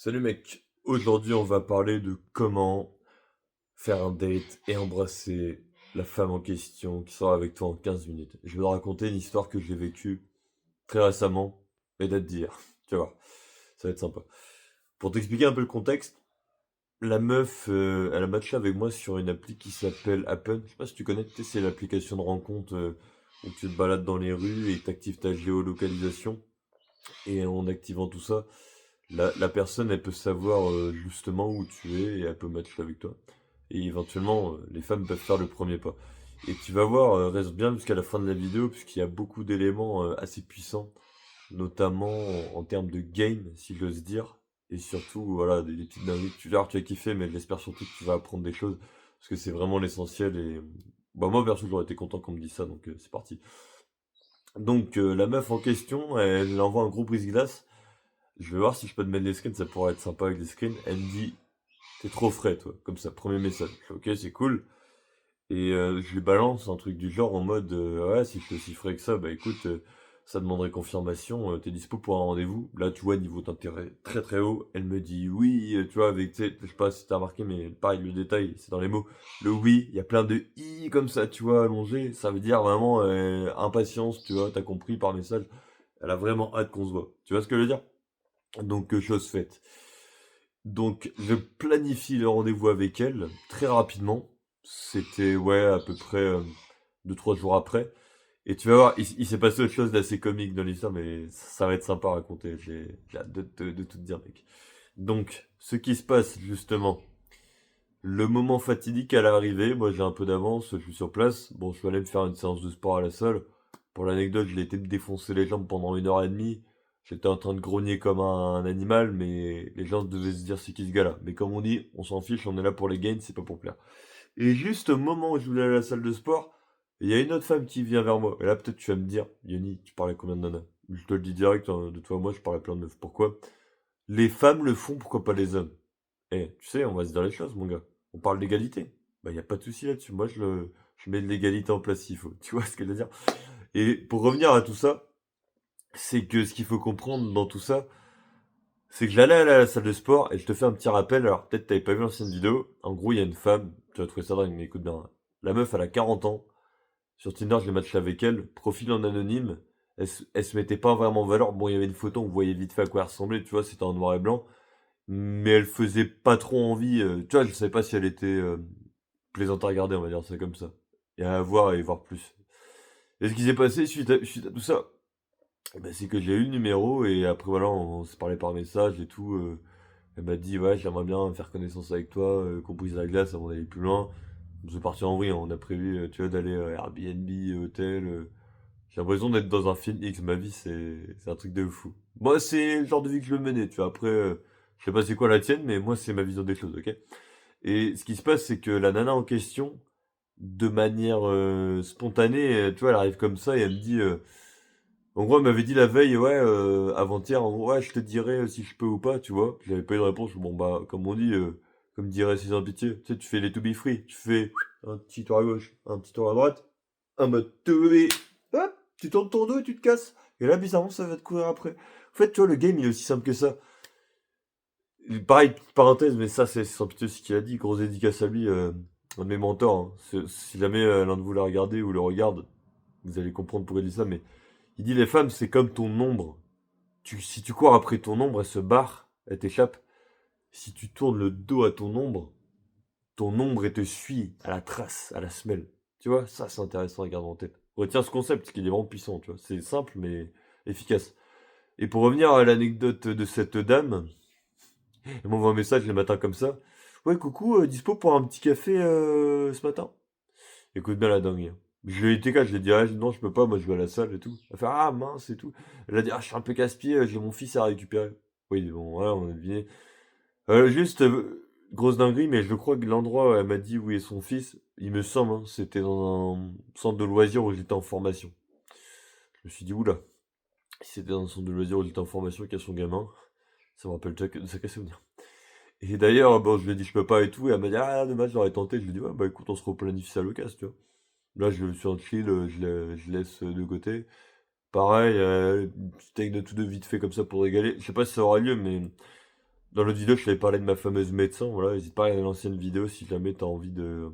Salut mec, aujourd'hui on va parler de comment faire un date et embrasser la femme en question qui sera avec toi en 15 minutes. Je vais te raconter une histoire que j'ai vécue très récemment et date d'hier. Tu vas voir, ça va être sympa. Pour t'expliquer un peu le contexte, la meuf, elle a matché avec moi sur une appli qui s'appelle Appen. Je sais pas si tu connais, tu sais, c'est l'application de rencontre où tu te balades dans les rues et tu actives ta géolocalisation. Et en activant tout ça, la personne, elle peut savoir justement où tu es et elle peut matcher avec toi. Et éventuellement, les femmes peuvent faire le premier pas. Et tu vas voir, reste bien jusqu'à la fin de la vidéo, puisqu'il y a beaucoup d'éléments assez puissants, notamment en termes de game, si j'ose dire. Et surtout, voilà, des petites dingueries que tu vas kiffer, mais j'espère surtout que tu vas apprendre des choses, parce que c'est vraiment l'essentiel. Et bah, moi, perso, j'aurais été content qu'on me dise ça, donc c'est parti. Donc, la meuf en question, elle envoie un gros brise-glace. Je vais voir si je peux te mettre des screens, ça pourrait être sympa avec des screens. Elle me dit, t'es trop frais, toi. Comme ça, premier message. Je fais, ok, c'est cool. Et je lui balance un truc du genre en mode, ouais, si je suis aussi frais que ça, bah écoute, ça demanderait confirmation, t'es dispo pour un rendez-vous. Là, tu vois, niveau d'intérêt très très haut. Elle me dit oui, tu vois, avec, tu sais, je sais pas si t'as remarqué, mais pareil, le détail, c'est dans les mots. Le oui, il y a plein de i comme ça, tu vois, allongé. Ça veut dire vraiment impatience, tu vois, t'as compris par message. Elle a vraiment hâte qu'on se voit. Tu vois ce que je veux dire? Donc, chose faite. Donc, je planifie le rendez-vous avec elle très rapidement. C'était, ouais, à peu près 2-3 jours après. Et tu vas voir, il s'est passé autre chose d'assez comique dans l'histoire, mais ça va être sympa à raconter. J'ai hâte de tout te dire, mec. Donc, ce qui se passe, justement, le moment fatidique à l'arrivée, moi j'ai un peu d'avance, je suis sur place. Bon, je suis allé me faire une séance de sport à la salle. Pour l'anecdote, je l'ai été me défoncer les jambes pendant 1h30. J'étais en train de grogner comme un animal, mais les gens devaient se dire c'est qui ce gars-là. Mais comme on dit, on s'en fiche, on est là pour les gains, c'est pas pour plaire. Et juste au moment où je voulais aller à la salle de sport, il y a une autre femme qui vient vers moi. Et là, peut-être tu vas me dire, Yoni, tu parlais combien de nanas? Je te le dis direct, hein, de toi à moi, je parlais plein de meufs. Pourquoi? Les femmes le font, pourquoi pas les hommes? Eh, tu sais, on va se dire les choses, mon gars. On parle d'égalité. Bah, y a pas de souci là-dessus. Moi, je mets de l'égalité en place s'il faut. Tu vois ce que je veux dire? Et pour revenir à tout ça, c'est que ce qu'il faut comprendre dans tout ça, c'est que j'allais à la salle de sport et je te fais un petit rappel. Alors, peut-être t'avais pas vu l'ancienne vidéo. En gros, il y a une femme, tu vas trouver ça dingue, mais écoute bien. La meuf, elle a 40 ans. Sur Tinder, je l'ai matché avec elle. Profil en anonyme. Elle se mettait pas vraiment en valeur. Bon, il y avait une photo, on voyait vite fait à quoi elle ressemblait, tu vois, c'était en noir et blanc. Mais elle faisait pas trop envie. Tu vois, je savais pas si elle était plaisante à regarder, on va dire ça comme ça. Et à voir et voir plus. Et ce qui s'est passé suite à tout ça, eh ben, c'est que j'ai eu le numéro et après voilà, on s'est parlé par message et tout. Elle m'a dit ouais, j'aimerais bien faire connaissance avec toi, qu'on brise la glace avant d'aller plus loin. On s'est parti en vrille, hein. On a prévu, tu vois, d'aller Airbnb, hôtel. J'ai l'impression d'être dans un film X. Ma vie, c'est un truc de fou. Moi, c'est le genre de vie que je veux mener, tu vois. Après, je sais pas c'est quoi la tienne, mais moi, c'est ma vision des choses, ok? Et ce qui se passe, c'est que la nana en question, de manière spontanée, tu vois, elle arrive comme ça et elle me dit, en gros, elle m'avait dit la veille, ouais, avant-hier, en gros, ouais, je te dirai si je peux ou pas, tu vois. J'avais pas eu de réponse. Bon, bah, comme on dit, comme dirait César Pitié, tu sais, tu fais les to be free. Tu fais un petit tour à gauche, un petit tour à droite, un mode to be. Hop, tu tournes ton dos et tu te casses. Et là, bizarrement, ça va te courir après. En fait, tu vois, le game, il est aussi simple que ça. Pareil, petite parenthèse, mais ça, c'est sans pitié ce qu'il a dit. Grosse dédicace à lui, un de mes mentors, hein. Si jamais l'un de vous l'a regardé ou le regarde, vous allez comprendre pourquoi il dit ça, mais il dit les femmes, c'est comme ton ombre. Si tu cours après ton ombre, elle se barre, elle t'échappe. Si tu tournes le dos à ton ombre, elle te suit à la trace, à la semelle. Tu vois, ça c'est intéressant à garder en tête. Retiens ce concept, parce qu'il est vraiment puissant, tu vois. C'est simple, mais efficace. Et pour revenir à l'anecdote de cette dame, elle m'envoie un message le matin comme ça. Ouais, coucou, dispo pour un petit café ce matin? Écoute bien la dingue, hein. Je lui ai été cas, je lui ai dit, ah, non, je peux pas, moi je vais à la salle et tout. Elle fait, ah mince et tout. Elle a dit, ah, je suis un peu casse-pied, j'ai mon fils à récupérer. Oui, bon, voilà, on a deviné. Juste, grosse dinguerie, mais je crois que l'endroit où elle m'a dit où est son fils, il me semble, hein, c'était dans un centre de loisirs où j'étais en formation. Je me suis dit, oula, si c'était dans un centre de loisirs où j'étais en formation avec son gamin, ça me rappelle de sacrés souvenirs. Et d'ailleurs, bon, je lui ai dit, je peux pas et tout, et elle m'a dit, ah, dommage, j'aurais tenté. Je lui ai dit, ouais, bah écoute, on se replanifie ça à l'occasion, tu vois. Là, je suis en chill, je laisse de côté. Pareil, une petite anecdote tout de vite fait comme ça pour régaler. Je sais pas si ça aura lieu, mais Dans l'autre vidéo, je t'avais parlé de ma fameuse médecin. Voilà, n'hésite pas à regarder l'ancienne vidéo si jamais t'as envie de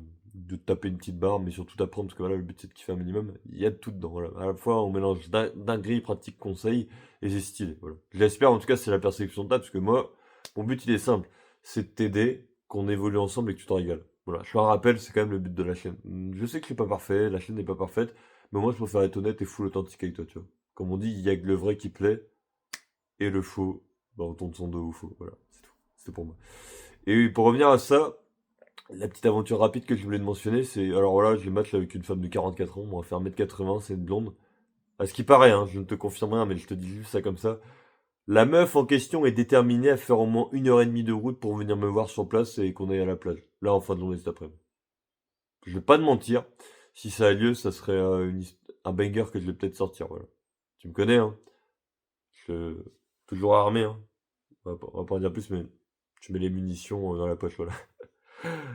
te taper une petite barre, mais surtout d'apprendre, parce que voilà, le but c'est de kiffer un minimum. Il y a de tout dedans. Voilà. À la fois, on mélange dinguerie, pratique, conseil, et c'est stylé. Voilà. Je l'espère, en tout cas, c'est la perception de ta, parce que moi, mon but il est simple, c'est de t'aider, qu'on évolue ensemble et que tu t'en régales. Voilà, je te rappelle, c'est quand même le but de la chaîne. Je sais que je suis pas parfait, la chaîne n'est pas parfaite, mais moi je préfère être honnête et full authentique avec toi, tu vois. Comme on dit, il y a que le vrai qui plaît, et le faux, bah on tourne son dos au faux. Voilà, c'est tout. C'était pour moi. Et pour revenir à ça, la petite aventure rapide que je voulais te mentionner, c'est. Alors voilà, j'ai match avec une femme de 44 ans, moi, elle fait 1m80, c'est une blonde. À ce qui paraît, hein, je ne te confirme rien, mais je te dis juste ça comme ça. La meuf en question est déterminée à faire au moins 1h30 de route pour venir me voir sur place et qu'on aille à la plage. Là, en fin de journée cet après-midi. Je vais pas te mentir, si ça a lieu, ça serait un banger que je vais peut-être sortir, voilà. Tu me connais, hein. Je... Toujours armé, hein. On va pas en dire plus, mais tu mets les munitions dans la poche, voilà.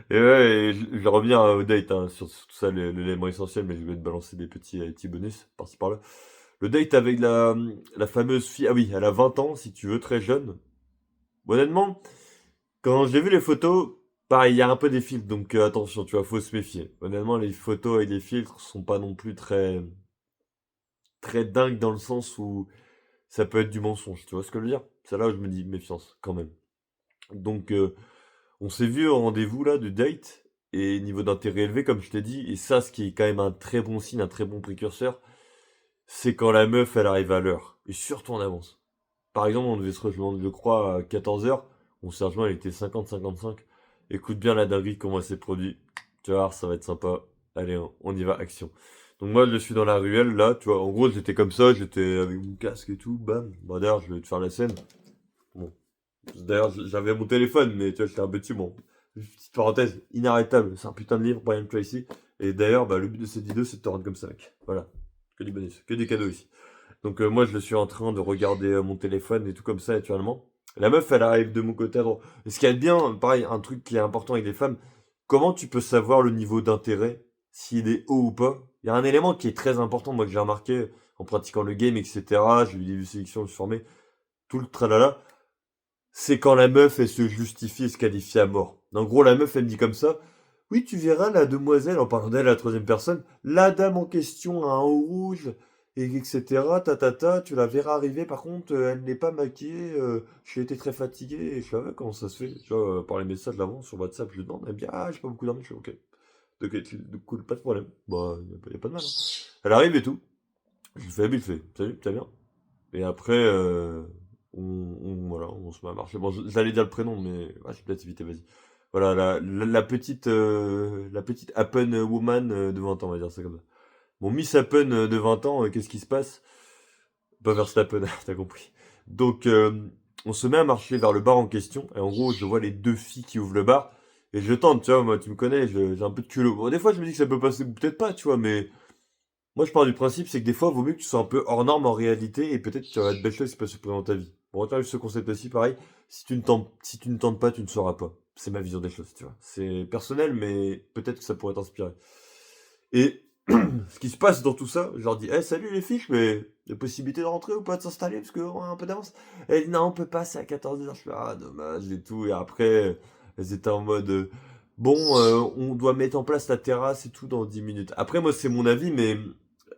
Et ouais, et je vais revenir au date, hein, sur tout ça, l'élément essentiel, mais je vais te balancer des petits bonus, par-ci par-là. Le date avec la fameuse fille, ah oui, elle a 20 ans, si tu veux, très jeune. Honnêtement, quand j'ai vu les photos, pareil, il y a un peu des filtres, donc attention, tu vois, faut se méfier. Honnêtement, les photos et les filtres sont pas non plus très dingues dans le sens où ça peut être du mensonge, tu vois ce que je veux dire? C'est là où je me dis méfiance, quand même. Donc, on s'est vu au rendez-vous là de date, et niveau d'intérêt élevé, comme je t'ai dit, et ça, ce qui est quand même un très bon signe, un très bon précurseur, c'est quand la meuf, elle arrive à l'heure, et surtout en avance. Par exemple, on devait se rejoindre, je crois, à 14h, on s'est rejoint, elle était 50-55. Écoute bien la dinguerie, comment elle s'est produit. Tu vas voir, ça va être sympa. Allez, on y va, action. Donc moi, je suis dans la ruelle, là, tu vois, en gros, j'étais comme ça, j'étais avec mon casque et tout, bam. Bah d'ailleurs, je vais te faire la scène. Bon, d'ailleurs, j'avais mon téléphone, mais tu vois, j'étais un peu dessus. Bon, petite parenthèse, inarrêtable. C'est un putain de livre, Brian Tracy. Et d'ailleurs, bah, le but de cette vidéo, c'est de te rendre comme ça, mec. Voilà. Que du bonus, que des cadeaux ici. Donc, moi, je suis en train de regarder mon téléphone et tout comme ça, naturellement. La meuf, elle arrive de mon côté à droite. Et ce qui est bien, pareil, un truc qui est important avec les femmes, comment tu peux savoir le niveau d'intérêt, s'il est haut ou pas? Il y a un élément qui est très important, moi, que j'ai remarqué en pratiquant le game, etc. J'ai eu des vues sélections, je me suis formé, tout le tralala. C'est quand la meuf, elle se justifie et se qualifie à mort. En gros, la meuf, elle me dit comme ça. Oui, tu verras la demoiselle, en parlant d'elle à la troisième personne, la dame en question a un haut rouge, et etc. Tu la verras arriver, par contre, elle n'est pas maquillée, j'ai été très fatigué, et je savais comment ça se fait. Tu vois, par les messages d'avant sur WhatsApp, je lui demande, elle me dit, ah, j'ai pas beaucoup d'argent, je fais, ok. Donc, cool, pas de problème. Bah, y a pas de mal, hein. Elle arrive et tout. Je lui fais, vite fait, salut, tu vas bien? Et après, voilà, on se met à marcher. Bon, j'allais dire le prénom, mais je vais peut-être éviter, vas-y. Voilà, la petite Happen Woman de 20 ans, on va dire ça comme ça. Bon, Miss Happen de 20 ans, qu'est-ce qui se passe? Pas Verstappen, t'as compris. Donc, on se met à marcher vers le bar en question, et en gros, je vois les deux filles qui ouvrent le bar, et je tente, tu vois, moi, tu me connais, j'ai un peu de culot. Bon, des fois, je me dis que ça peut passer, ou peut-être pas, tu vois, mais moi, je pars du principe, c'est que des fois, il vaut mieux que tu sois un peu hors norme en réalité, et peut-être qu'il y aura de belles choses qui peuvent se présenter dans ta vie. Bon, retenez ce concept aussi, pareil. Si tu ne tentes pas, tu ne sauras pas. C'est ma vision des choses, tu vois. C'est personnel, mais peut-être que ça pourrait t'inspirer. Et ce qui se passe dans tout ça, je leur dis, eh, salut les fiches, mais il y a possibilité de rentrer ou pas de s'installer, parce qu'on a un peu d'avance. Elle dit, non, on peut pas, c'est à 14h. Je fais, ah, dommage, et tout. Et après, elles étaient en mode, bon, on doit mettre en place la terrasse et tout dans 10 minutes. Après, moi, c'est mon avis, mais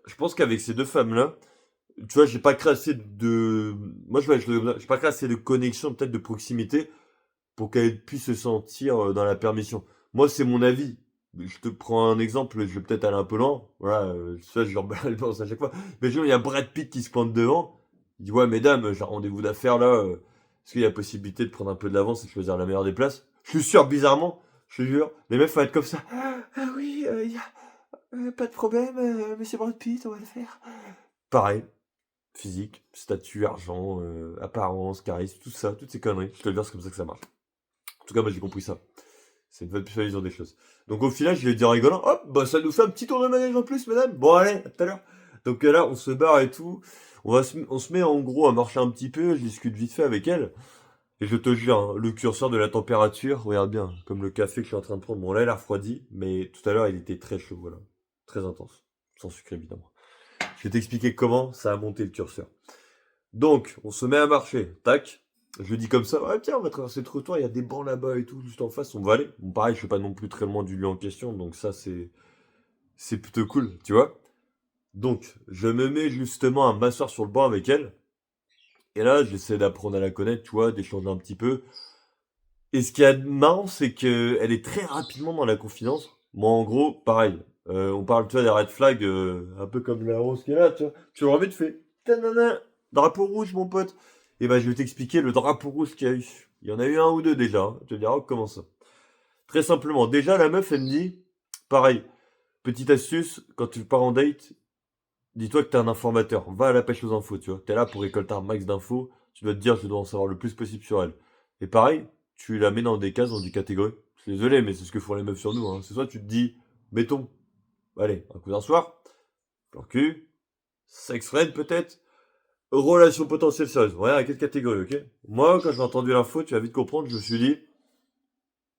je pense qu'avec ces deux femmes-là, tu vois, j'ai pas créé assez de. Moi, j'ai pas créé assez de connexion, peut-être de proximité, pour qu'elles puissent se sentir dans la permission. Moi, c'est mon avis. Je te prends un exemple, je vais peut-être aller un peu lent. Voilà, ça, je leur balance à chaque fois. Mais genre, il y a Brad Pitt qui se pointe devant. Il dit, ouais, mesdames, j'ai un rendez-vous d'affaires là. Est-ce qu'il y a possibilité de prendre un peu de l'avance et de choisir la meilleure des places? Je suis sûr, bizarrement, je te jure, les meufs vont être comme ça. Ah oui, y a pas de problème, mais c'est Brad Pitt, on va le faire. Pareil, physique, statut, argent, apparence, charisme, tout ça, toutes ces conneries. Je te le dis, c'est comme ça que ça marche. En tout cas, moi j'ai compris ça. C'est une bonne vision des choses. Donc au final, je lui ai dit en rigolant, hop, bah ça nous fait un petit tour de manège en plus, madame. Bon allez, à tout à l'heure. Donc là, on se barre et tout. On se met en gros à marcher un petit peu. Je discute vite fait avec elle. Et je te jure, hein, le curseur de la température, regarde bien, comme le café que je suis en train de prendre. Bon là, il a refroidi, mais tout à l'heure, il était très chaud, voilà. Très intense. Sans sucre évidemment. Je vais t'expliquer comment ça a monté le curseur. Donc, on se met à marcher. Tac. Je lui dis comme ça, ouais, tiens, on va traverser le trottoir, il y a des bancs là-bas et tout, juste en face, on va aller. Bon, pareil, je suis pas non plus très loin du lieu en question, donc ça, c'est plutôt cool, tu vois. Donc, je me mets justement à m'asseoir sur le banc avec elle. Et là, j'essaie d'apprendre à la connaître, tu vois, d'échanger un petit peu. Et ce qui est marrant, c'est que elle est très rapidement dans la confidence. Moi, en gros, pareil. On parle, tu vois, des red flags, un peu comme la rose qui est là, tu vois. Tu leur vite fait, tanana, drapeau rouge, mon pote. Et ben, je vais t'expliquer le drapeau rouge qu'il y a eu. Il y en a eu un ou deux déjà, hein. Tu te diras, oh, comment ça? Très simplement, déjà, la meuf, elle me dit, pareil, petite astuce, quand tu pars en date, dis-toi que t'es un informateur. Va à la pêche aux infos, tu vois. T'es là pour récolter un max d'infos. Tu dois te dire, je dois en savoir le plus possible sur elle. Et pareil, tu la mets dans des cases, dans des catégories. Je suis désolé, mais c'est ce que font les meufs sur nous, hein. C'est soit tu te dis, mettons, allez, un coup d'un soir, plan cul, sex friend peut-être, relation potentielle sérieuse. Ouais, à quelle catégorie, ok? Moi, quand j'ai entendu l'info, tu vas vite comprendre, je me suis dit,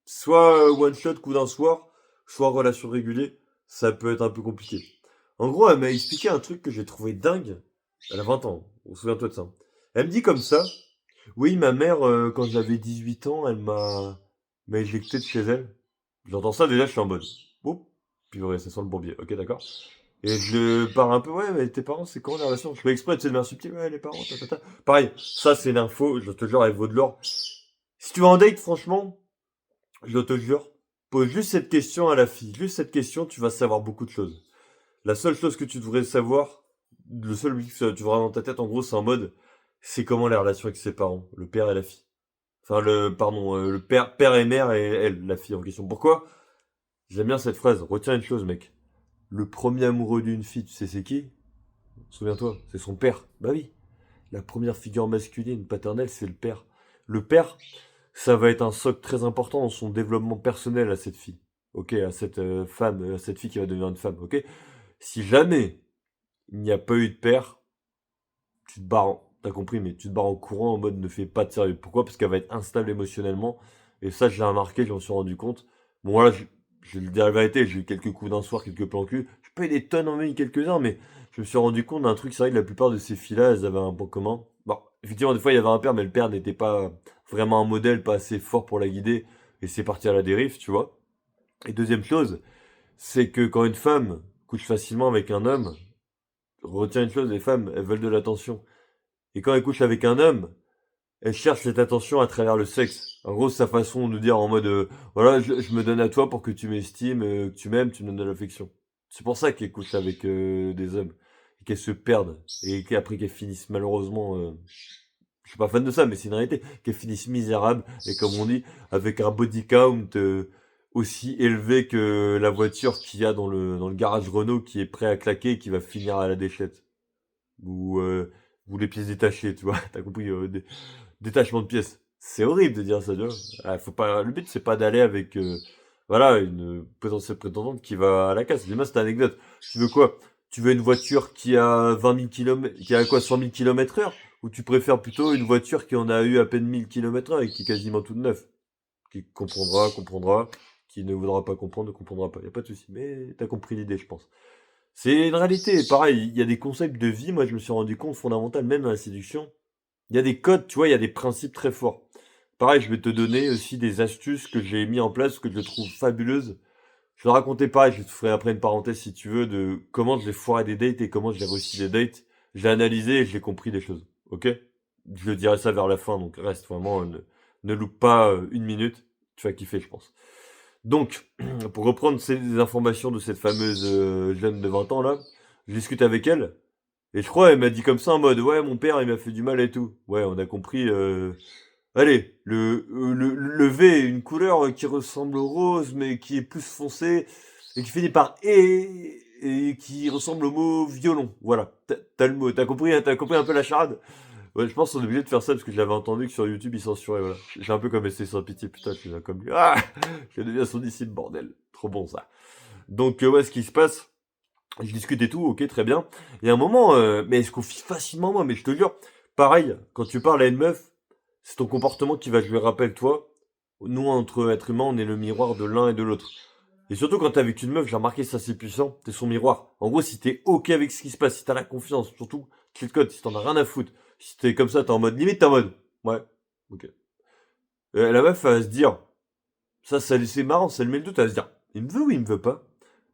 soit one shot, coup d'un soir, soit relation régulière, ça peut être un peu compliqué. En gros, elle m'a expliqué un truc que j'ai trouvé dingue. Elle a 20 ans, souviens-toi de ça. Elle me dit comme ça, oui, ma mère, quand j'avais 18 ans, m'a éjecté de chez elle. J'entends ça, déjà, je suis en mode, oups, purée, ça sent le bourbier, ok, d'accord. Et je pars un peu, ouais, mais tes parents, c'est comment la relation? Je fais exprès, tu sais, de manière subtile, ouais, les parents, ta. Pareil, ça, c'est l'info, je te jure, elle vaut de l'or. Si tu vas en date, franchement, je te jure, pose juste cette question à la fille. Juste cette question, tu vas savoir beaucoup de choses. La seule chose que tu devrais savoir, le seul but que tu devras dans ta tête, en gros, c'est en mode, c'est comment les relations avec ses parents, le père et la fille. Enfin, le père et mère et elle, la fille en question. Pourquoi? J'aime bien cette phrase. Retiens une chose, mec. Le premier amoureux d'une fille, tu sais c'est qui? Souviens-toi, c'est son père. Bah oui. La première figure masculine, paternelle, c'est le père. Le père, ça va être un socle très important dans son développement personnel à cette fille. Ok, à cette femme, à cette fille qui va devenir une femme. Ok. Si jamais il n'y a pas eu de père, tu te barres, t'as compris, mais tu te barres en courant en mode ne fais pas de sérieux. Pourquoi? Parce qu'elle va être instable émotionnellement. Et ça, je l'ai remarqué, j'en suis rendu compte. Bon, voilà, je vais le dire la vérité, j'ai eu quelques coups d'un soir, quelques plans cul. J'ai pas eu des tonnes en main, quelques-uns, mais je me suis rendu compte d'un truc, c'est vrai que la plupart de ces filles-là, elles avaient un point commun. Bon, effectivement, des fois, il y avait un père, mais le père n'était pas vraiment un modèle, pas assez fort pour la guider. Et c'est parti à la dérive, tu vois. Et deuxième chose, c'est que quand une femme couche facilement avec un homme, retiens une chose, les femmes, elles veulent de l'attention. Et quand elles couchent avec un homme, elles cherchent cette attention à travers le sexe. En gros, c'est sa façon de dire en mode, voilà, je me donne à toi pour que tu m'estimes, que tu m'aimes, tu me donnes de l'affection. C'est pour ça qu'elles couchent avec des hommes. Et qu'elles se perdent. Et qu'après qu'elles finissent malheureusement, je suis pas fan de ça, mais c'est une réalité, qu'elles finissent misérables, et comme on dit, avec un body count aussi élevé que la voiture qu'il y a dans le garage Renault qui est prêt à claquer et qui va finir à la déchette. Ou, les pièces détachées, tu vois, t'as compris, détachement de pièces. C'est horrible de dire ça, tu vois. Ah, faut pas, le but, c'est pas d'aller avec, voilà, une potentielle prétendante qui va à la casse. Dis-moi cette anecdote. Tu veux quoi? Tu veux une voiture qui a 20 000 km, qui a quoi, 100 000 km heure? Ou tu préfères plutôt une voiture qui en a eu à peine 1000 km heure et qui est quasiment toute neuve? Qui comprendra, comprendra. Qui ne voudra pas comprendre, ne comprendra pas. Y a pas de souci. Mais t'as compris l'idée, je pense. C'est une réalité. Pareil, il y a des concepts de vie, moi je me suis rendu compte fondamental, même dans la séduction. Il y a des codes, tu vois, il y a des principes très forts. Pareil, je vais te donner aussi des astuces que j'ai mis en place, que je trouve fabuleuses. Je vais te raconter pareil, je te ferai après une parenthèse si tu veux, de comment je l'ai foiré des dates et comment j'ai réussi des dates. J'ai analysé et j'ai compris des choses. Ok? Je le dirai ça vers la fin, donc reste vraiment, ne loupe pas une minute. Tu vas kiffer, je pense. Donc, pour reprendre ces informations de cette fameuse jeune de 20 ans là, je discute avec elle. Et je crois, elle m'a dit comme ça en mode, ouais, mon père, il m'a fait du mal et tout. Ouais, on a compris. Allez, le V est une couleur qui ressemble au rose, mais qui est plus foncé, et qui finit par et qui ressemble au mot violon. Voilà, t'as le mot, t'as compris un peu la charade? Ouais, je pense qu'on est obligé de faire ça parce que j'avais entendu que sur YouTube ils censuraient, voilà. J'ai un peu comme SC sans pitié, putain, je suis là comme lui. Ah! Je deviens son disciple, bordel. Trop bon ça. Donc, ouais, ce qui se passe, je discute et tout, ok, très bien. Et à un moment, mais elle se confie facilement moi, mais je te jure, pareil, quand tu parles à une meuf, c'est ton comportement qui va jouer rappelle-toi. Nous, entre êtres humains, on est le miroir de l'un et de l'autre. Et surtout quand t'es avec une meuf, j'ai remarqué ça c'est puissant, t'es son miroir. En gros, si t'es ok avec ce qui se passe, si t'as la confiance, surtout, cheat code, si t'en as rien à foutre, si t'es comme ça, t'es en mode, limite t'es en mode, ouais. Ok. Et la meuf, elle va se dire, c'est marrant, ça lui met le doute, elle va se dire, il me veut ou il me veut pas?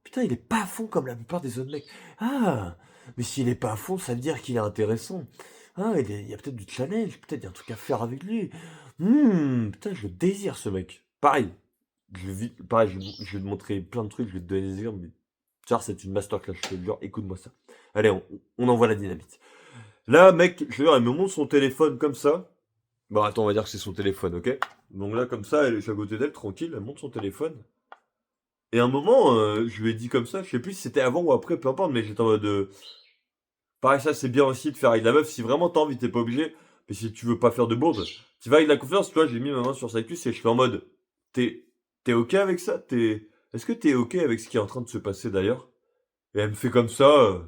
Putain, il est pas à fond comme la plupart des autres mecs. Ah, mais s'il est pas à fond, ça veut dire qu'il est intéressant. Ah, il y a peut-être du challenge, peut-être il y a un truc à faire avec lui. Putain, je le désire ce mec. Pareil, pareil, je vais te montrer plein de trucs, je vais te donner des exemples, mais genre, c'est une masterclass, je te le jure, écoute-moi ça. Allez, on envoie la dynamite. Là, mec, je veux dire, elle me montre son téléphone comme ça. Bon, attends, on va dire que c'est son téléphone, ok? Donc là, comme ça, je suis à côté d'elle, tranquille, elle montre son téléphone. Et à un moment, je lui ai dit comme ça, je sais plus si c'était avant ou après, peu importe, mais j'étais en mode. Pareil, ça, c'est bien aussi de faire avec la meuf. Si vraiment t'as envie, t'es pas obligé. Mais si tu veux pas faire de bourde, tu vas avec la confiance, tu vois, j'ai mis ma main sur sa cuisse et je fais en mode. T'es, t'es ok avec ça? Est-ce que t'es ok avec ce qui est en train de se passer d'ailleurs? Et elle me fait comme ça,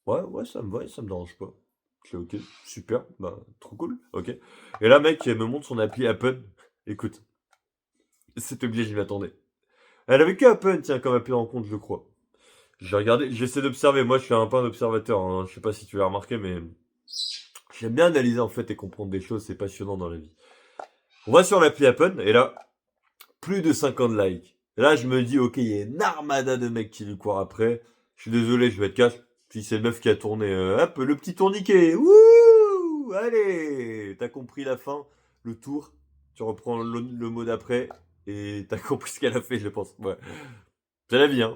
ouais, ouais, ça me va, ça me dérange pas. Je fais ok, super, bah, trop cool, ok. Et là, mec, elle me montre son appli Appen. Écoute, c'est obligé, j'y m'attendais. Elle avait que Appen, tiens, comme appli de rencontre, je crois. J'ai regardé, j'essaie d'observer. Moi, je suis un peu un observateur, hein. Je sais pas si tu l'as remarqué, mais j'aime bien analyser en fait et comprendre des choses. C'est passionnant dans la vie. On va sur l'appli Appen et là, plus de 50 likes. Et là, je me dis, ok, il y a une armada de mecs qui lui courent après. Je suis désolé, je vais être cash. Puis c'est le meuf qui a tourné, hop, le petit tourniquet. Wouh! Allez! T'as compris la fin, le tour. Tu reprends le mot d'après et t'as compris ce qu'elle a fait, je pense. Ouais. C'est la vie, hein.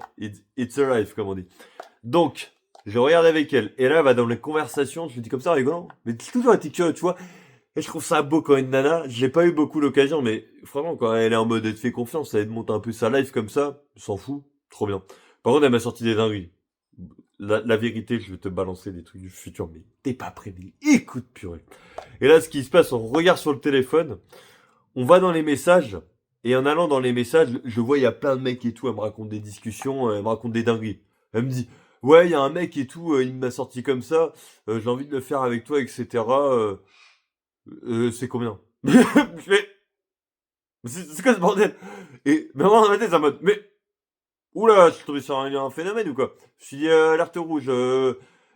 It's a life, comme on dit. Donc, je regarde avec elle. Et là, elle va dans les conversations. Je lui dis comme ça, en rigolant. Mais j'ai toujours été curieux, tu vois. Et je trouve ça beau quand une nana, j'ai pas eu beaucoup l'occasion, mais franchement, quand elle est en mode elle te fait confiance, elle te monte un peu sa life comme ça, s'en fout, trop bien. Par contre, elle m'a sorti des dingueries. La vérité, je vais te balancer des trucs du futur, mais t'es pas prêt, mais écoute purée. Et là, ce qui se passe, on regarde sur le téléphone, on va dans les messages, et en allant dans les messages, je vois, il y a plein de mecs et tout, elle me raconte des discussions, elle me raconte des dingueries. Elle me dit, ouais, il y a un mec et tout, il m'a sorti comme ça, j'ai envie de le faire avec toi, etc. C'est combien? Je fais, c'est quoi ce bordel? Et, mais moi, dans ma tête, c'est en mode, mais, oula, je suis tombé sur un phénomène ou quoi? Je suis dit, alerte rouge,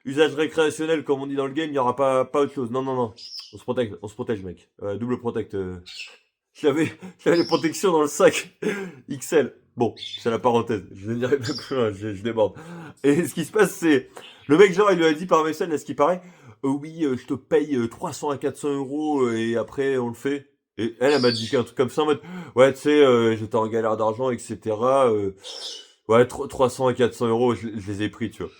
usage récréationnel, comme on dit dans le game, il n'y aura pas autre chose. Non, non, non. On se protège, mec. Double protect. J'avais les protections dans le sac. XL. Bon, c'est la parenthèse. Je ne dirai pas plus loin, je déborde. Et ce qui se passe, c'est, le mec, genre, il lui a dit par message, à ce qui paraît, oui, je te paye 300 à 400 euros, et après, on le fait. Et elle m'a dit un truc comme ça en mode, ouais, tu sais, j'étais en galère d'argent, etc. Ouais, 300 à 400 euros, je les ai pris, tu vois.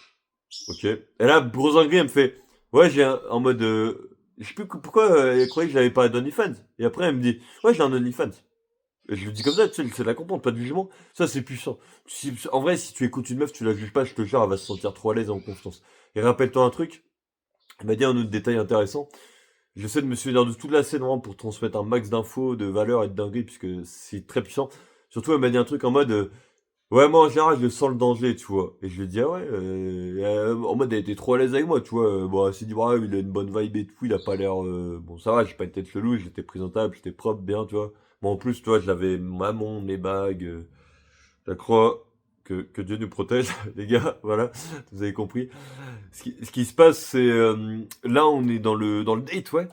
Ok. Et là, Brosangri, elle me fait, ouais, en mode, je sais plus pourquoi elle croyait que j'avais pas d'OnlyFans. Et après, elle me dit, ouais, j'ai un OnlyFans. Et je lui dis comme ça, tu sais, c'est de la comprendre, pas de jugement. Ça, c'est puissant. En vrai, si tu écoutes une meuf, tu la juges pas, je te jure, elle va se sentir trop à l'aise et en confiance. Et rappelle-toi un truc, elle m'a dit un autre détail intéressant. J'essaie de me souvenir de toute la scène vraiment pour transmettre un max d'infos, de valeurs et de dingueries, puisque c'est très puissant. Surtout, elle m'a dit un truc en mode, ouais, moi en général, je sens le danger, tu vois. Et je lui ai dit, ah ouais, en mode, elle était trop à l'aise avec moi, tu vois. Bon, elle s'est dit, ouais, il a une bonne vibe et tout, il a pas l'air. Bon, ça va, j'ai pas une tête chelou, j'étais présentable, j'étais propre, bien, tu vois. Moi en plus, tu vois, j'avais ma montre, mes bagues. Je crois que Dieu nous protège, les gars, voilà, vous avez compris. Ce qui se passe, c'est. Là, on est dans le date, ouais.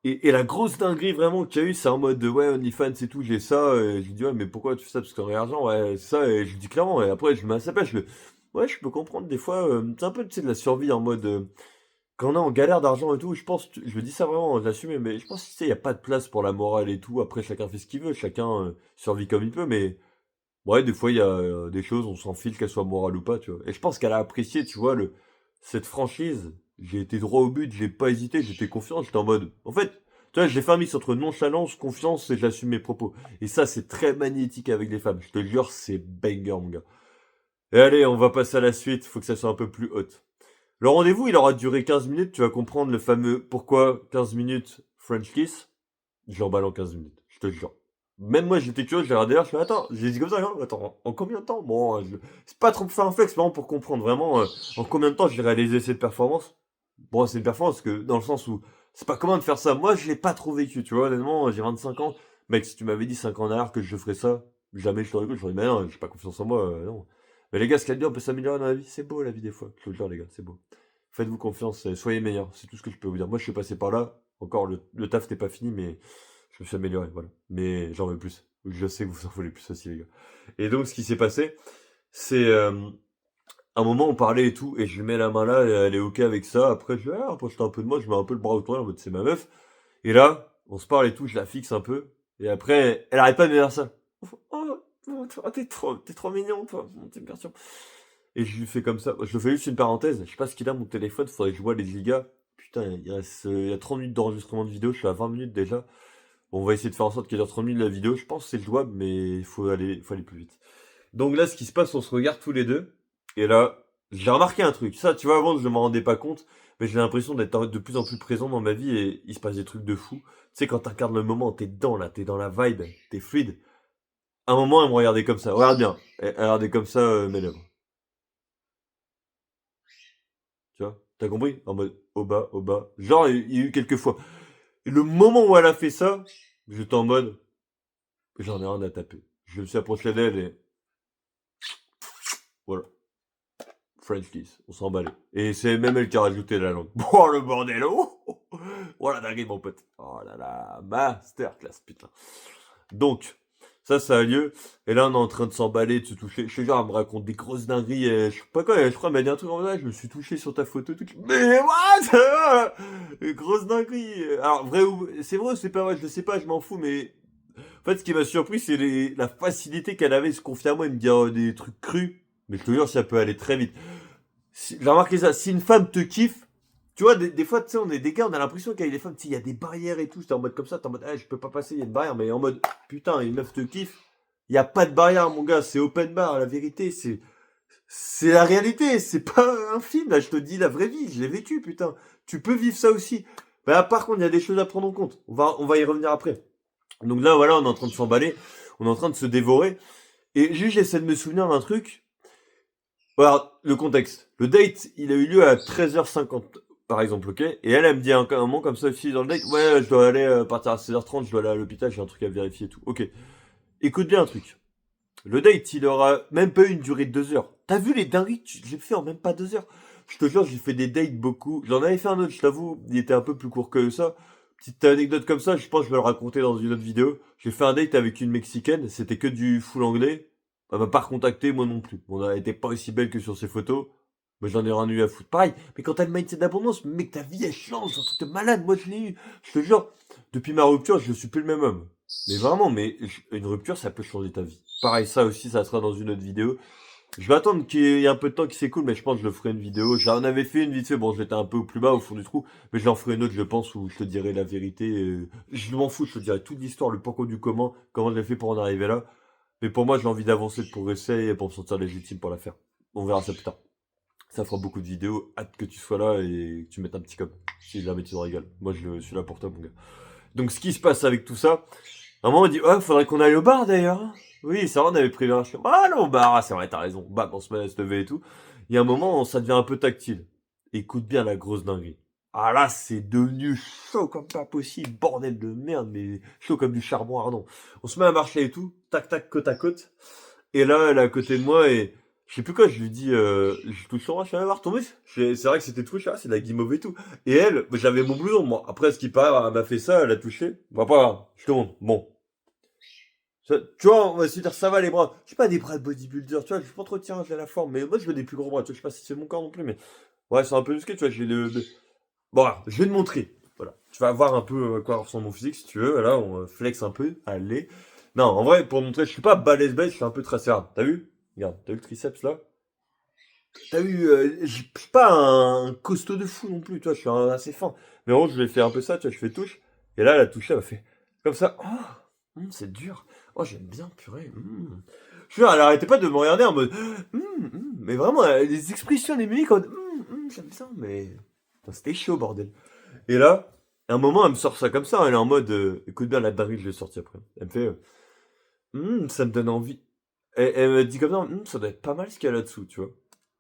Et la grosse dinguerie vraiment qu'il y a eu, c'est en mode ouais, OnlyFans et tout, j'ai ça. Et je lui dis ouais, mais pourquoi tu fais ça? Parce que t'en as l'argent, ouais, c'est ça. Et je lui dis clairement. Et après, je me mets à sa place. Ouais, je peux comprendre des fois. C'est un peu tu sais, de la survie en mode. Quand on est en galère d'argent et tout, je pense. Je le dis ça vraiment, je l'assume, mais je pense que tu sais, il n'y a pas de place pour la morale et tout. Après, chacun fait ce qu'il veut, chacun survit comme il peut. Mais ouais, des fois, il y a des choses, on s'en file qu'elles soient morales ou pas, tu vois. Et je pense qu'elle a apprécié, tu vois, cette franchise. J'ai été droit au but, j'ai pas hésité, j'étais confiant, j'étais en mode. En fait, tu vois, j'ai fait un mix entre nonchalance, confiance et j'assume mes propos. Et ça, c'est très magnétique avec les femmes. Je te jure, c'est banger, mon gars. Et allez, on va passer à la suite, faut que ça soit un peu plus haute. Le rendez-vous, il aura duré 15 minutes, tu vas comprendre le fameux pourquoi 15 minutes French kiss. Je l'emballe en 15 minutes, je te le jure. Même moi, j'étais curieux, j'ai regardé là, je fais, attends, j'ai dit comme ça, hein, attends, en combien de temps? Bon, c'est pas trop pour faire un flex, vraiment pour comprendre vraiment en combien de temps j'ai réalisé cette performance. Bon, c'est une performance que, dans le sens où c'est pas commun de faire ça. Moi, je l'ai pas trop vécu, tu vois, honnêtement, j'ai 25 ans. Mec, si tu m'avais dit 5 ans en arrière que je ferais ça, jamais je t'aurais cru, j'aurais dit, mais non, j'ai pas confiance en moi, non. Mais les gars, ce qu'il y a de bien, on peut s'améliorer dans la vie, c'est beau la vie des fois, je te le jure, les gars, c'est beau. Faites-vous confiance, soyez meilleurs, c'est tout ce que je peux vous dire. Moi, je suis passé par là, encore le taf n'est pas fini, mais Je me suis amélioré, voilà. Mais j'en veux plus. Je sais que vous en voulez plus aussi, les gars. Et donc, ce qui s'est passé, c'est un moment, on parlait et tout, et je lui mets la main là, et elle est ok avec ça. Après, je vais approcher un peu de moi, je mets un peu le bras autour d'elle, en mode c'est ma meuf. Et là, on se parle et tout, je la fixe un peu. Et après, elle arrête pas de me dire ça. Oh, toi, t'es trop mignon, toi. T'es bien sûr. Et je lui fais comme ça. Je fais juste une parenthèse. Je sais pas ce qu'il a, mon téléphone. Faudrait que je vois les gigas. Putain, il y a 30 minutes d'enregistrement de vidéo. Je suis à 20 minutes déjà. Bon, on va essayer de faire en sorte qu'il y ait 30 minutes de la vidéo. Je pense que c'est jouable, mais faut aller plus vite. Donc là, ce qui se passe, on se regarde tous les deux. Et là, j'ai remarqué un truc. Ça, tu vois, avant, je ne m'en rendais pas compte. Mais j'ai l'impression d'être de plus en plus présent dans ma vie et il se passe des trucs de fou. Tu sais, quand tu regardes le moment, t'es dedans, là, t'es dans la vibe, t'es fluide. À un moment, elle me regardait comme ça. Regarde bien. Elle regardait comme ça mes lèvres. Tu vois? T'as compris? En mode au bas. Genre, il y a eu quelques fois. Et le moment où elle a fait ça, j'étais en mode, j'en ai rien à taper. Je me suis approché d'elle et voilà. French kiss, on s'emballait. Et c'est même elle qui a rajouté la langue. Oh le bordel, oh la dinguerie mon pote. Oh là là, masterclass, putain. Donc, ça a lieu. Et là, on est en train de s'emballer, de se toucher. Je sais genre, elle me raconte des grosses dingueries. Et je sais pas quoi, je crois, elle m'a dit un truc en mode, je me suis touché sur ta photo. Tout. Mais what? Grosse dinguerie. Alors, vrai ou... C'est vrai ou c'est pas vrai, je sais pas, je m'en fous, mais... En fait, ce qui m'a surpris, c'est la facilité qu'elle avait de se confier à moi et me dire des trucs crus. Mais je te jure, ça peut aller très vite. J'ai remarqué ça, si une femme te kiffe, tu vois, des fois, tu sais, on est des gars, on a l'impression qu'avec les femmes, tu sais, il y a des barrières et tout. T'es en mode comme ça, t'es en mode, je peux pas passer, il y a une barrière, mais en mode, putain, une meuf te kiffe, il y a pas de barrière, mon gars, c'est open bar, la vérité, c'est la réalité, c'est pas un film, là, je te dis la vraie vie, je l'ai vécu, putain. Tu peux vivre ça aussi. Bah, par contre, il y a des choses à prendre en compte. On va y revenir après. Donc là, voilà, on est en train de s'emballer, on est en train de se dévorer. Et juste, j'essaie de me souvenir d'un truc. Alors, le contexte. Le date, il a eu lieu à 13h50, par exemple, ok? Et elle me dit un moment comme ça aussi dans le date, ouais, je dois aller partir à 16h30, je dois aller à l'hôpital, j'ai un truc à vérifier et tout. Ok. Écoute bien un truc. Le date, il aura même pas eu une durée de 2 heures. T'as vu les dingueries que j'ai fait en même pas 2 heures? Je te jure, j'ai fait des dates beaucoup. J'en avais fait un autre, je t'avoue, il était un peu plus court que ça. Petite anecdote comme ça, je pense que je vais le raconter dans une autre vidéo. J'ai fait un date avec une Mexicaine, c'était que du full anglais. Elle m'a pas recontacté, moi non plus. Bon, elle était pas aussi belle que sur ses photos. Mais j'en ai rien eu à foutre. Pareil, mais quand t'as le mindset d'abondance, mec, ta vie elle change, un truc de malade. Moi je l'ai eu. Je te jure, depuis ma rupture, je suis plus le même homme. Mais vraiment, mais une rupture, ça peut changer ta vie. Pareil, ça aussi, ça sera dans une autre vidéo. Je vais attendre qu'il y ait un peu de temps qui s'écoule, mais je pense que je le ferai une vidéo. J'en avais fait une vite fait, bon, j'étais un peu au plus bas, au fond du trou, mais j'en ferai une autre, je pense, où je te dirai la vérité. Je m'en fous, je te dirai toute l'histoire, le pourquoi du comment je l'ai fait pour en arriver là. Mais pour moi, j'ai envie d'avancer, de progresser et pour me sentir légitime pour la faire. On verra ça plus tard. Ça fera beaucoup de vidéos. Hâte que tu sois là et que tu mettes un petit com. Si jamais tu te régales. Moi, je suis là pour toi, mon gars. Donc, ce qui se passe avec tout ça, à un moment, on dit, oh, faudrait qu'on aille au bar d'ailleurs. Oui, ça va, on avait prévu un chien. Ah non, au bar, c'est vrai, t'as raison. Bah, on se met à se lever et tout. Il y a un moment, ça devient un peu tactile. Écoute bien la grosse dinguerie. Ah là, c'est devenu chaud comme pas possible. Bordel de merde, mais chaud comme du charbon ardent. On se met à marcher et tout. Tac, tac, côte à côte. Et là, elle est à côté de moi et je sais plus quoi, je lui dis, je touche son bras, je fais, voir ton muscle. C'est vrai que c'était tout, c'est de la guimauve et tout. Et elle, j'avais mon blouson, moi. Après, ce qui paraît, elle m'a fait ça, elle a touché. Bon, pas grave, je te montre. Bon. Tu vois, on va se dire, ça va les bras. Je sais pas des bras de bodybuilder, tu vois, je suis pas trop tiens, j'ai la forme, mais moi, je veux des plus gros bras, tu vois, je sais pas si c'est mon corps non plus, mais. Ouais, c'est un peu musclé, tu vois, j'ai Bon, voilà, je vais te montrer. Voilà. Tu vas voir un peu à quoi ressemble mon physique, si tu veux. Là, on flex un peu. Allez. Non, en vrai, pour montrer, je suis pas balèze, je suis un peu tracé. T'as vu? Regarde, t'as vu le triceps là? T'as vu, je suis pas un costaud de fou non plus, tu vois, je suis assez fin. Mais en gros, je vais faire un peu ça, tu vois, je fais touche. Et là, elle a touché, elle a fait comme ça. Oh, c'est dur. Oh, j'aime bien, purée. Je suis elle arrêtait pas de me regarder en mode. Mais vraiment, les expressions, les mimiques, en mode, j'aime bien, mais. Putain, c'était chaud, bordel. Et là, à un moment, elle me sort ça comme ça, elle est en mode. Écoute bien la dinguerie que je l'ai sorti après. Elle me fait. Ça me donne envie. Elle me dit comme ça, ça doit être pas mal ce qu'il y a là-dessous, tu vois.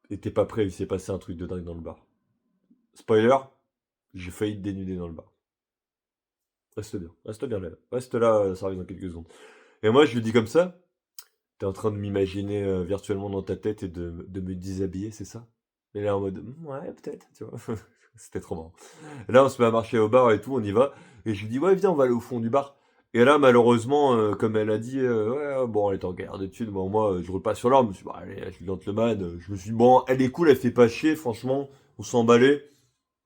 Et t'es pas prêt, il s'est passé un truc de dingue dans le bar. Spoiler, j'ai failli te dénuder dans le bar. Reste bien là. Reste là, ça arrive dans quelques secondes. Et moi, je lui dis comme ça, t'es en train de m'imaginer virtuellement dans ta tête et de me déshabiller, c'est ça? Et là, en mode, ouais, peut-être, tu vois. C'était trop marrant. Et là, on se met à marcher au bar et tout, on y va. Et je lui dis, ouais, viens, on va aller au fond du bar. Et là, malheureusement, comme elle a dit, ouais, bon, elle est en galère d'études. Bon, moi, je roule pas sur l'arme. Je me suis dit, bah, allez, je suis gentleman. Je me suis dit, bon, elle est cool, elle fait pas chier, franchement. On s'emballait.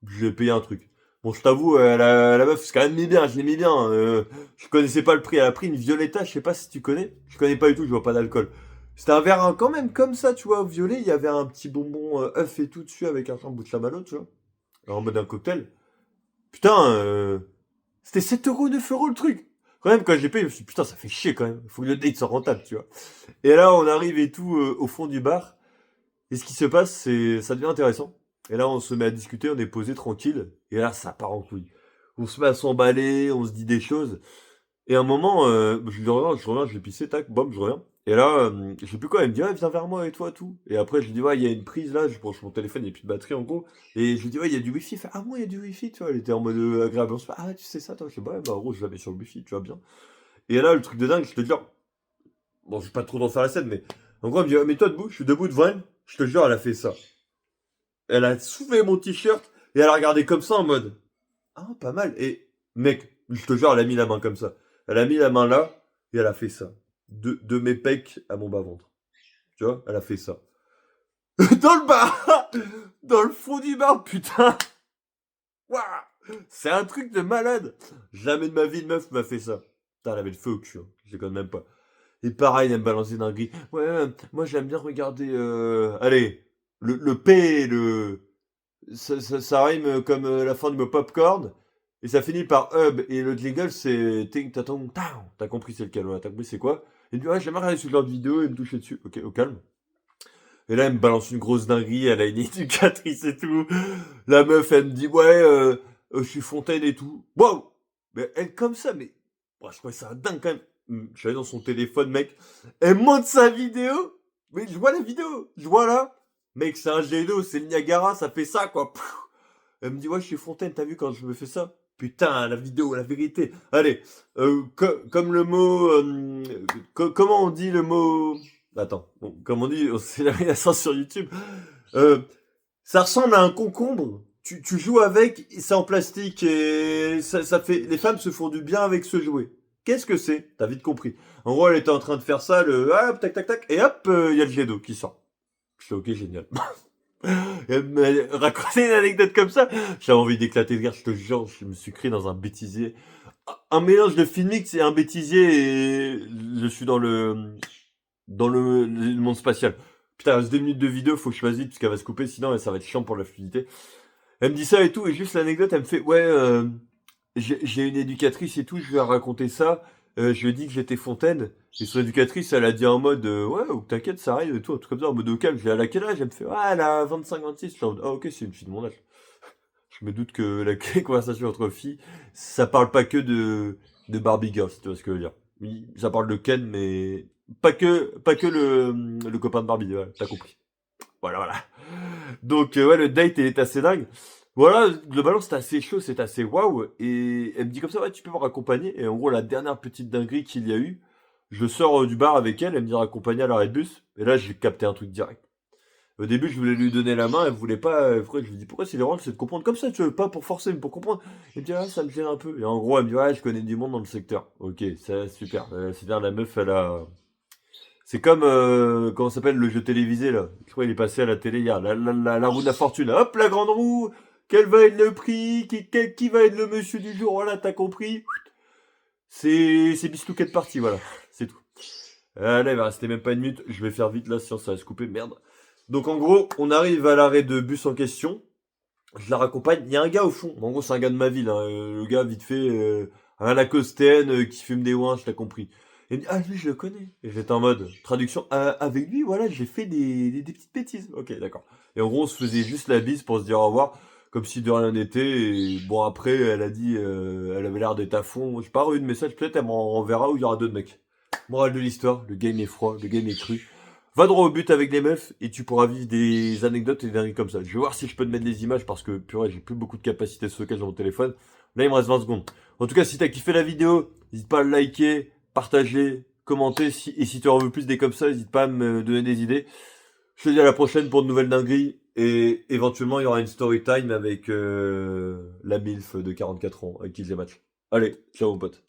Je lui ai payé un truc. Bon, je t'avoue, la meuf, c'est quand même mis bien, je l'ai mis bien. Je connaissais pas le prix. Elle a pris une Violetta, je sais pas si tu connais. Je connais pas du tout, je vois pas d'alcool. C'était un verre quand même comme ça, tu vois, violet. Il y avait un petit bonbon œuf et tout dessus avec un bout de chamallow, tu vois. Alors, en mode un cocktail. Putain, c'était 7 €, 9 € le truc. Quand même, quand j'ai payé, je me suis dit, putain, ça fait chier quand même. Faut que le date soit rentable, tu vois. Et là, on arrive et tout au fond du bar. Et ce qui se passe, ça devient intéressant. Et là, on se met à discuter, on est posé tranquille. Et là, ça part en couille. On se met à s'emballer, on se dit des choses. Et à un moment, je vais pisser, tac, bam, je reviens. Et là, je sais plus quoi, elle me dit, ouais, viens vers moi et toi, tout. Et après, je lui dis, ouais, il y a une prise là, je branche mon téléphone, il n'y a plus de batterie en gros. Et je lui dis, ouais, il y a du wifi. Elle fait, ah, moi, il y a du wifi, tu vois. Elle était en mode agréable. On se fait, ah, tu sais ça, toi. Je dis, ouais, bah, en gros, je la mets sur le wifi, tu vois bien. Et là, le truc de dingue, je te jure, bon, je vais pas trop dans faire la scène, mais en gros, elle me dit, ouais, mets-toi debout, je suis debout devant elle. Je te jure, elle a fait ça. Elle a soulevé mon t-shirt et elle a regardé comme ça en mode, ah, pas mal. Et, mec, je te jure, elle a mis la main comme ça. Elle a mis la main là et elle a fait ça. De mes pecs à mon bas-ventre. Tu vois, elle a fait ça. Dans le bar. Dans le fond du bar, putain. Ouah. C'est un truc de malade. Jamais de ma vie, une meuf m'a fait ça. Putain, elle avait le feu au cul. Hein. Je déconne même pas. Et pareil, elle me balançait d'un gris. Ouais, moi j'aime bien regarder. Allez, le P, ça rime comme la fin du mot popcorn. Et ça finit par hub. Et le jingle, c'est ting tatong tao. T'as compris c'est lequel, voilà. T'as compris c'est quoi? Il me dit, ouais, j'aime bien regarder ce genre de vidéo et me toucher dessus. Ok, au calme. Et là, elle me balance une grosse dinguerie, elle a une éducatrice et tout. La meuf, elle me dit, ouais, je suis Fontaine et tout. Wow! Mais elle, comme ça, mais. Moi, je trouvais ça dingue quand même. Je suis allé dans son téléphone, mec. Elle monte sa vidéo. Mais je vois la vidéo. Je vois là. Mec, c'est un jet d'eau, c'est le Niagara, ça fait ça, quoi. Pfff. Elle me dit, ouais, je suis Fontaine, t'as vu quand je me fais ça? Putain, la vidéo, la vérité. Allez, comme le mot. Comment on dit le mot. Attends, bon, comme on dit, c'est la ça sur YouTube. Euh, Ça ressemble à un concombre. Tu joues avec, et c'est en plastique et ça fait. Les femmes se font du bien avec ce jouet. Qu'est-ce que c'est? T'as vite compris. En gros, elle était en train de faire ça, hop, tac, tac, tac, et hop, il y a le jet d'eau qui sort. Je fais ok, génial. Raconter une anecdote comme ça, j'avais envie d'éclater de rire, je te jure, je me suis créé dans un bêtisier. Un mélange de Filmix et un bêtisier et je suis dans le monde spatial. Putain, il reste 2 minutes de vidéo, faut que je fasse vite, parce qu'elle va se couper, sinon ça va être chiant pour la fluidité. Elle me dit ça et tout, et juste l'anecdote, elle me fait, ouais, j'ai une éducatrice et tout, je lui ai raconté ça, je lui ai dit que j'étais Fontaine, et son éducatrice, elle a dit en mode, ouais, oh, t'inquiète, ça arrive et tout, un truc comme ça, en mode au calme, je lui ai dit, elle a quel âge? Elle me fait, ouais, elle a 25-26, je suis en mode, ah ok, c'est une fille de mon âge. Je me doute que la conversation entre filles, ça parle pas que de Barbie Girl, si tu vois ce que je veux dire. Oui, ça parle de Ken, mais pas que le copain de Barbie, ouais, t'as compris. Voilà, voilà. Donc, ouais, le date est assez dingue. Voilà, globalement, c'était assez chaud, c'était assez waouh. Et elle me dit comme ça, ouais, tu peux me raccompagner. Et en gros, la dernière petite dinguerie qu'il y a eu, je sors du bar avec elle, elle me dit raccompagner à l'arrêt de bus. Et là, j'ai capté un truc direct. Au début, je voulais lui donner la main, elle voulait pas. Je lui dis pourquoi c'est les rôles, c'est de comprendre comme ça, tu veux, pas pour forcer, mais pour comprendre. Elle me dit, ah, ça me gêne un peu. Et en gros, elle me dit, ouais, je connais du monde dans le secteur. Ok, c'est super. C'est-à-dire, la meuf, elle a. C'est comme, comment ça s'appelle le jeu télévisé, là. Je crois qu'il est passé à la télé hier. La roue de la fortune. Hop, la grande roue. Quel va être le prix? Qui va être le monsieur du jour? Voilà, t'as compris. C'est Bistouquet de partie, voilà. C'est tout. Là, il va rester même pas une minute. Je vais faire vite là, sinon ça va se couper. Merde. Donc en gros, on arrive à l'arrêt de bus en question. Je la raccompagne. Il y a un gars au fond. En gros, c'est un gars de ma ville. Hein. Le gars, vite fait, un lacostéenne qui fume des ouins, je t'ai compris. Il me dit, ah lui, je le connais. Et j'étais en mode, traduction, avec lui, voilà, j'ai fait des petites bêtises. Ok, d'accord. Et en gros, on se faisait juste la bise pour se dire au revoir, comme si de rien n'était. Et bon, après, elle a dit, elle avait l'air d'être à fond. J'ai pas eu de message, peut-être elle m'en renverra où il y aura d'autres mecs. Morale de l'histoire, le game est froid, le game est cru. Va droit au but avec les meufs et tu pourras vivre des anecdotes et des dingueries comme ça. Je vais voir si je peux te mettre des images parce que purée, j'ai plus beaucoup de capacité de stockage dans mon téléphone. Là, il me reste 20 secondes. En tout cas, si t'as kiffé la vidéo, n'hésite pas à le liker, partager, commenter. Et si tu en veux plus des comme ça, n'hésite pas à me donner des idées. Je te dis à la prochaine pour de nouvelles dingueries. Et éventuellement, il y aura une story time avec la MILF de 44 ans avec qui j'ai match. Allez, ciao mon pote.